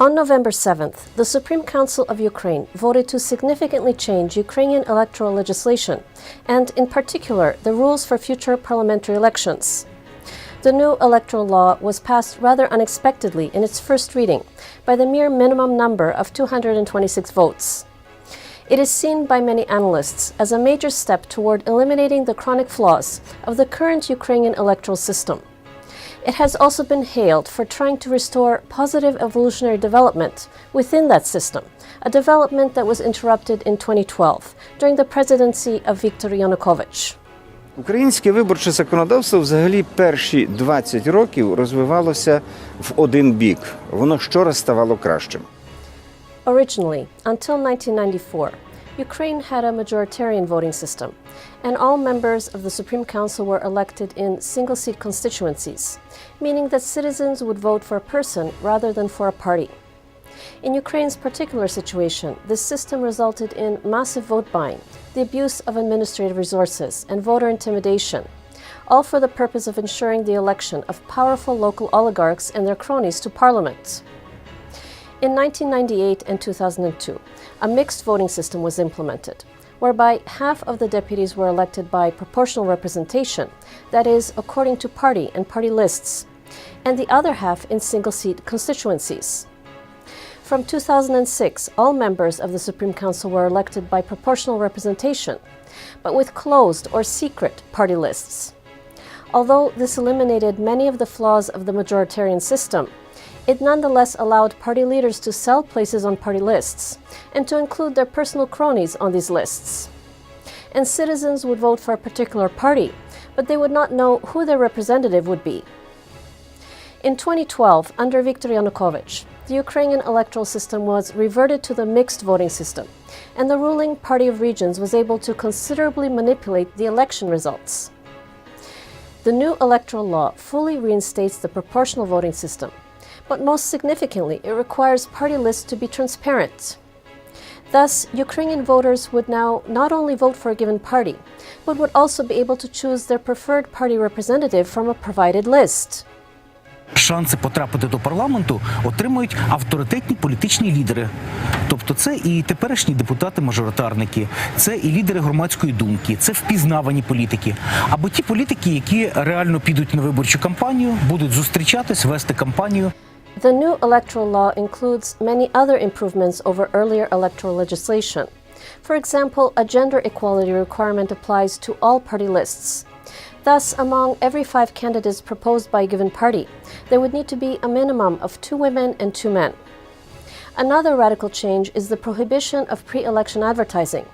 On November 7th, the Supreme Council of Ukraine voted to significantly change Ukrainian electoral legislation, and in particular, the rules for future parliamentary elections. The new electoral law was passed rather unexpectedly in its first reading by the mere minimum number of 226 votes. It is seen by many analysts as a major step toward eliminating the chronic flaws of the current Ukrainian electoral system. It has also been hailed for trying to restore positive evolutionary development within that system, a development that was interrupted in 2012 during the presidency of Viktor Yanukovych. Українське виборче законодавство взагалі перші 20 років розвивалося в один бік. Воно щораз ставало кращим. Originally, until 1994, Ukraine had a majoritarian voting system, and all members of the Supreme Council were elected in single-seat constituencies, meaning that citizens would vote for a person rather than for a party. In Ukraine's particular situation, this system resulted in massive vote buying, the abuse of administrative resources, and voter intimidation, all for the purpose of ensuring the election of powerful local oligarchs and their cronies to parliament. In 1998 and 2002, a mixed voting system was implemented, whereby half of the deputies were elected by proportional representation, that is, according to party and party lists, and the other half in single-seat constituencies. From 2006, all members of the Supreme Council were elected by proportional representation, but with closed or secret party lists. Although this eliminated many of the flaws of the majoritarian system, it nonetheless allowed party leaders to sell places on party lists and to include their personal cronies on these lists. And citizens would vote for a particular party, but they would not know who their representative would be. In 2012, under Viktor Yanukovych, the Ukrainian electoral system was reverted to the mixed voting system, and the ruling Party of Regions was able to considerably manipulate the election results. The new electoral law fully reinstates the proportional voting system, but most significantly, it requires party lists to be transparent. Thus, Ukrainian voters would now not only vote for a given party, but would also be able to choose their preferred party representative from a provided list. Шанси потрапити до парламенту отримують авторитетні політичні лідери. Тобто це і теперішні депутати-мажоритарники, це і лідери громадської думки, це впізнавані політики. Або ті політики, які реально підуть на виборчу кампанію, будуть зустрічатись, вести кампанію. The new electoral law includes many other improvements over earlier electoral legislation. For example, a gender equality requirement applies to all party lists. Thus, among every 5 candidates proposed by a given party, there would need to be a minimum of 2 women and 2 men. Another radical change is the prohibition of pre-election advertising,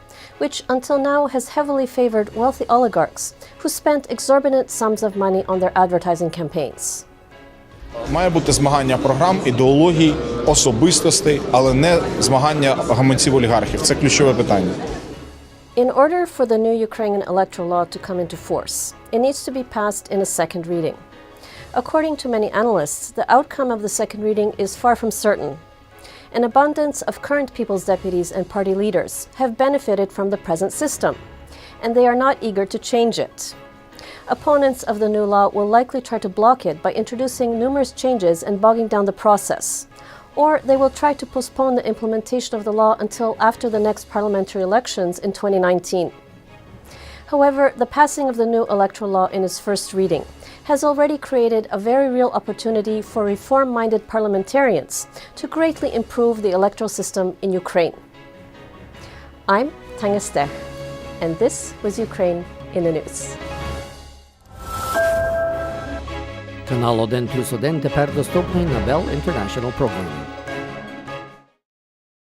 which until now has heavily favored wealthy oligarchs who spent exorbitant sums of money on their advertising campaigns. Має бути змагання програм, ідеологій, особистостей, але не змагання гаманців олігархів. Це ключове питання. In order for the new Ukrainian electoral law to come into force, it needs to be passed in a second reading. According to many analysts, the outcome of the second reading is far from certain. An abundance of current people's deputies and party leaders have benefited from the present system, and they are not eager to change it. Opponents of the new law will likely try to block it by introducing numerous changes and bogging down the process, or they will try to postpone the implementation of the law until after the next parliamentary elections in 2019. However, the passing of the new electoral law in its first reading has already created a very real opportunity for reform-minded parliamentarians to greatly improve the electoral system in Ukraine. I'm Tania Stech, and this was Ukraine in the News. Канал 1+1 тепер доступний на Bell International Programming.